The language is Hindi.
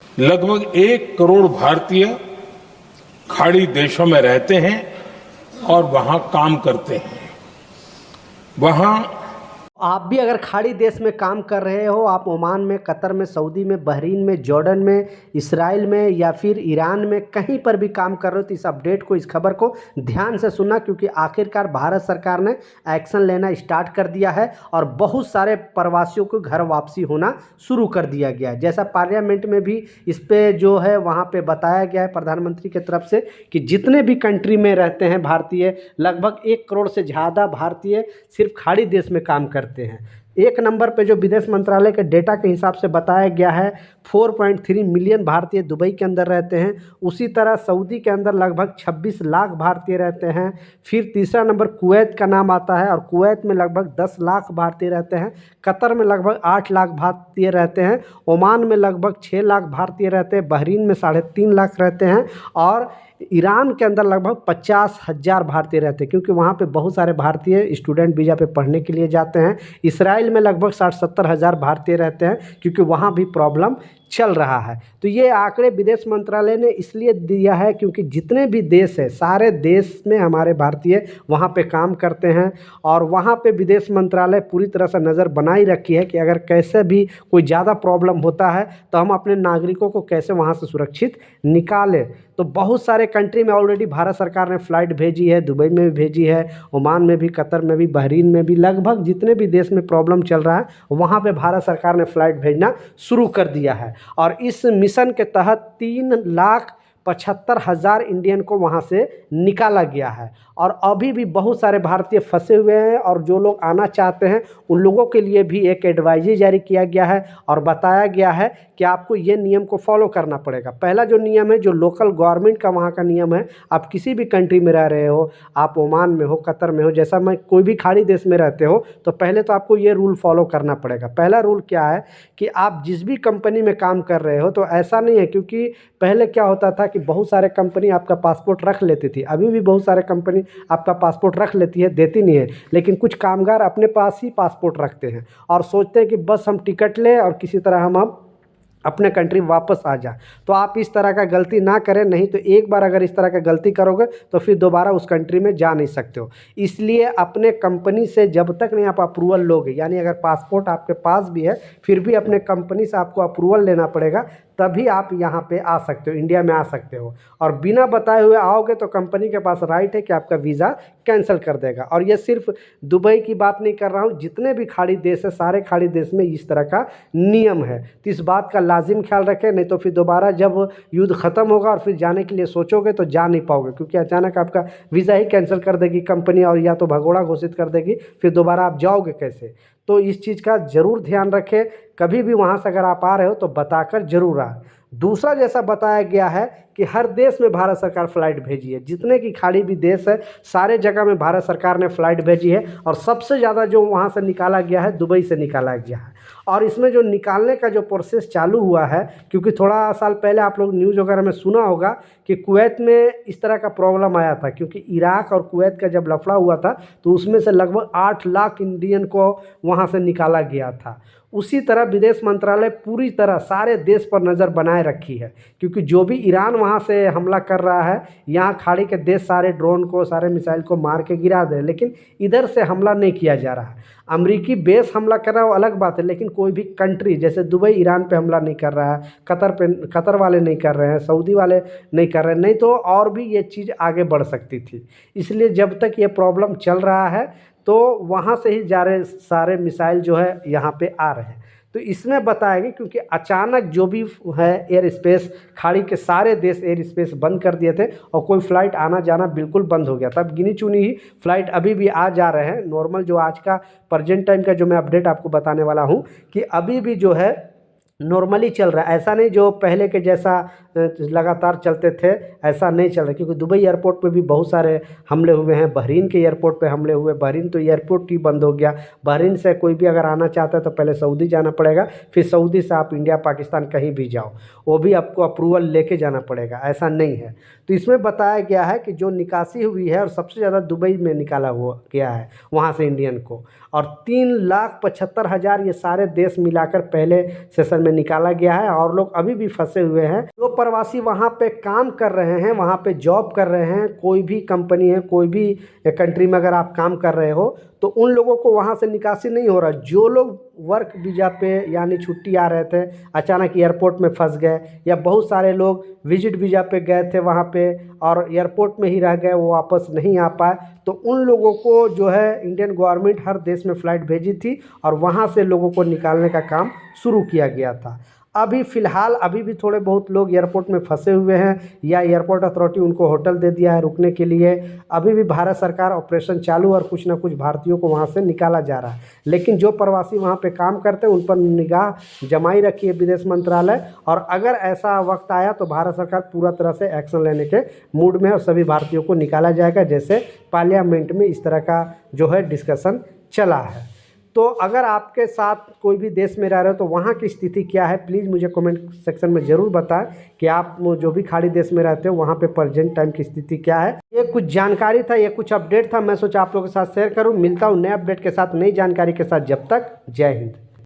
लगभग 1 करोड़ भारतीय खाड़ी देशों में रहते हैं और वहां काम करते हैं। वहां आप भी अगर खाड़ी देश में काम कर रहे हो, आप ओमान में, कतर में, सऊदी में, बहरीन में, जॉर्डन में, इसराइल में या फिर ईरान में कहीं पर भी काम कर रहे हो तो इस अपडेट को, इस खबर को ध्यान से सुनना, क्योंकि आखिरकार भारत सरकार ने एक्शन लेना स्टार्ट कर दिया है और बहुत सारे प्रवासियों को घर वापसी होना शुरू कर दिया गया है। जैसा पार्लियामेंट में भी इस पर जो है वहाँ पर बताया गया है प्रधानमंत्री की तरफ से कि जितने भी कंट्री में रहते हैं भारतीय, लगभग 1 करोड़ से ज़्यादा भारतीय सिर्फ खाड़ी देश में काम करते हैं। एक नंबर पे जो विदेश मंत्रालय के डेटा के हिसाब से बताया गया है 4.3 मिलियन भारतीय दुबई के अंदर रहते हैं। उसी तरह सऊदी के अंदर लगभग 26 लाख भारतीय रहते हैं। फिर तीसरा नंबर कुवैत का नाम आता है और कुवैत में लगभग 10 लाख भारतीय रहते हैं। कतर में लगभग 8 लाख भारतीय रहते हैं। ओमान में लगभग 6 लाख भारतीय रहते हैं। बहरीन में 3.5 लाख रहते हैं और ईरान के अंदर लगभग 50,000 भारतीय रहते हैं, क्योंकि वहाँ पे बहुत सारे भारतीय स्टूडेंट वीज़ा पे पढ़ने के लिए जाते हैं। इसराइल में लगभग 60-70 हज़ार भारतीय रहते हैं, क्योंकि वहाँ भी प्रॉब्लम चल रहा है। तो ये आंकड़े विदेश मंत्रालय ने इसलिए दिया है क्योंकि जितने भी देश है, सारे देश में हमारे भारतीय वहाँ पे काम करते हैं और वहाँ पे विदेश मंत्रालय पूरी तरह से नज़र बनाई रखी है कि अगर कैसे भी कोई ज़्यादा प्रॉब्लम होता है तो हम अपने नागरिकों को कैसे वहाँ से सुरक्षित निकालें। तो बहुत सारे कंट्री में ऑलरेडी भारत सरकार ने फ़्लाइट भेजी है, दुबई में भी भेजी है, ओमान में भी, कतर में भी, बहरीन में भी, लगभग जितने भी देश में प्रॉब्लम चल रहा है वहाँ पे भारत सरकार ने फ़्लाइट भेजना शुरू कर दिया है। और इस मिशन के तहत 3,75,000 इंडियन को वहाँ से निकाला गया है और अभी भी बहुत सारे भारतीय फंसे हुए हैं और जो लोग आना चाहते हैं उन लोगों के लिए भी एक एडवाइजरी जारी किया गया है और बताया गया है कि आपको ये नियम को फॉलो करना पड़ेगा। पहला जो नियम है, जो लोकल गवर्नमेंट का वहाँ का नियम है, आप किसी भी कंट्री में रह रहे हो, आप ओमान में हो, कतर में हो, जैसा मैं कोई भी खाड़ी देश में रहते हो, तो पहले तो आपको ये रूल फॉलो करना पड़ेगा। पहला रूल क्या है कि आप जिस भी कंपनी में काम कर रहे हो, तो ऐसा नहीं है, क्योंकि पहले क्या होता था कि बहुत सारे कंपनी आपका पासपोर्ट रख लेती थी, अभी भी बहुत सारे कंपनी आपका पासपोर्ट रख लेती है, देती नहीं है, लेकिन कुछ कामगार अपने पास ही पासपोर्ट रखते हैं और सोचते हैं कि बस हम टिकट लें और किसी तरह हम अपने कंट्री वापस आ जाए। तो आप इस तरह का गलती ना करें, नहीं तो एक बार अगर इस तरह का गलती करोगे तो फिर दोबारा उस कंट्री में जा नहीं सकते हो। इसलिए अपने कंपनी से जब तक नहीं आप अप्रूवल लोगे, यानी अगर पासपोर्ट आपके पास भी है फिर भी अपने कंपनी से आपको अप्रूवल लेना पड़ेगा, तभी आप यहाँ पे आ सकते हो, इंडिया में आ सकते हो। और बिना बताए हुए आओगे तो कंपनी के पास राइट है कि आपका वीज़ा कैंसिल कर देगा। और ये सिर्फ दुबई की बात नहीं कर रहा हूँ, जितने भी खाड़ी देश है, सारे खाड़ी देश में इस तरह का नियम है। तो इस बात का लाजिम ख्याल रखें, नहीं तो फिर दोबारा जब युद्ध ख़त्म होगा और फिर जाने के लिए सोचोगे तो जा नहीं पाओगे, क्योंकि अचानक आपका वीज़ा ही कैंसिल कर देगी कंपनी और या तो भगोड़ा घोषित कर देगी, फिर दोबारा आप जाओगे कैसे। तो इस चीज़ का ज़रूर ध्यान रखें, कभी भी वहाँ से अगर आप आ रहे हो तो बताकर ज़रूर आए। दूसरा, जैसा बताया गया है कि हर देश में भारत सरकार फ़्लाइट भेजी है, जितने की खाड़ी भी देश है सारे जगह में भारत सरकार ने फ़्लाइट भेजी है और सबसे ज़्यादा जो वहाँ से निकाला गया है दुबई से निकाला गया है। और इसमें जो निकालने का जो प्रोसेस चालू हुआ है, क्योंकि थोड़ा साल पहले आप लोग न्यूज़ वगैरह में सुना होगा कि कुवैत में इस तरह का प्रॉब्लम आया था, क्योंकि इराक और कुवैत का जब लफड़ा हुआ था तो उसमें से लगभग 8 लाख इंडियन को वहाँ से निकाला गया था। उसी तरह विदेश मंत्रालय पूरी तरह सारे देश पर नज़र बनाए रखी है, क्योंकि जो भी ईरान वहाँ से हमला कर रहा है, यहाँ खाड़ी के देश सारे ड्रोन को, सारे मिसाइल को मार के गिरा दे, लेकिन इधर से हमला नहीं किया जा रहा है। अमेरिकी बेस हमला कर रहा है वो अलग बात है, लेकिन कोई भी कंट्री जैसे दुबई ईरान पे हमला नहीं कर रहा है, कतर वाले नहीं कर रहे हैं, सऊदी वाले नहीं कर रहे हैं, नहीं तो और भी ये चीज़ आगे बढ़ सकती थी। इसलिए जब तक ये प्रॉब्लम चल रहा है तो वहाँ से ही जा रहे सारे मिसाइल जो है यहाँ पे आ रहे हैं। तो इसमें बताएगी, क्योंकि अचानक जो भी है एयर स्पेस, खाड़ी के सारे देश एयर स्पेस बंद कर दिए थे और कोई फ़्लाइट आना जाना बिल्कुल बंद हो गया था। अब गिनी चुनी ही फ़्लाइट अभी भी आ जा रहे हैं नॉर्मल, जो आज का प्रेजेंट टाइम का जो मैं अपडेट आपको बताने वाला हूँ कि अभी भी जो है नॉर्मली चल रहा है। ऐसा नहीं जो पहले के जैसा लगातार चलते थे, ऐसा नहीं चल रहा, क्योंकि दुबई एयरपोर्ट पे भी बहुत सारे हमले हुए हैं, बहरीन के एयरपोर्ट पे हमले हुए, बहरीन तो एयरपोर्ट ही बंद हो गया। बहरीन से कोई भी अगर आना चाहता है तो पहले सऊदी जाना पड़ेगा, फिर सऊदी से आप इंडिया, पाकिस्तान कहीं भी जाओ, वो भी आपको अप्रूवल लेके जाना पड़ेगा, ऐसा नहीं है। तो इसमें बताया गया है कि जो निकासी हुई है और सबसे ज़्यादा दुबई में निकाला हुआ गया है वहाँ से इंडियन को, और 3,75,000 ये सारे देश मिलाकर पहले सेशन में निकाला गया है और लोग अभी भी फंसे हुए हैं। जो प्रवासी वहाँ पे काम कर रहे हैं, वहाँ पे जॉब कर रहे हैं, कोई भी कंपनी है, कोई भी कंट्री में अगर आप काम कर रहे हो तो उन लोगों को वहाँ से निकासी नहीं हो रहा। जो लोग वर्क वीज़ा पे यानी छुट्टी आ रहे थे, अचानक एयरपोर्ट में फंस गए, या बहुत सारे लोग विजिट वीज़ा पे गए थे वहाँ पे और एयरपोर्ट में ही रह गए, वो वापस नहीं आ पाए, तो उन लोगों को जो है इंडियन गवर्नमेंट हर देश में फ़्लाइट भेजी थी और वहाँ से लोगों को निकालने का काम शुरू किया गया था। अभी फ़िलहाल अभी भी थोड़े बहुत लोग एयरपोर्ट में फंसे हुए हैं या एयरपोर्ट अथॉरिटी उनको होटल दे दिया है रुकने के लिए। अभी भी भारत सरकार ऑपरेशन चालू और कुछ ना कुछ भारतीयों को वहाँ से निकाला जा रहा है। लेकिन जो प्रवासी वहाँ पे काम करते हैं उन पर निगाह जमाई रखी है विदेश मंत्रालय, और अगर ऐसा वक्त आया तो भारत सरकार पूरा तरह से एक्शन लेने के मूड में है और सभी भारतीयों को निकाला जाएगा, जैसे पार्लियामेंट में इस तरह का जो है डिस्कशन चला है। तो अगर आपके साथ कोई भी देश में रह रहे हो तो वहाँ की स्थिति क्या है, प्लीज़ मुझे कमेंट सेक्शन में ज़रूर बताएं कि आप जो भी खाड़ी देश में रहते हो वहाँ पे प्रेजेंट टाइम की स्थिति क्या है। ये कुछ जानकारी था, ये कुछ अपडेट था, मैं सोचा आप लोगों के साथ शेयर करूँ। मिलता हूँ नए अपडेट के साथ, नई जानकारी के साथ। जब तक जय हिंद।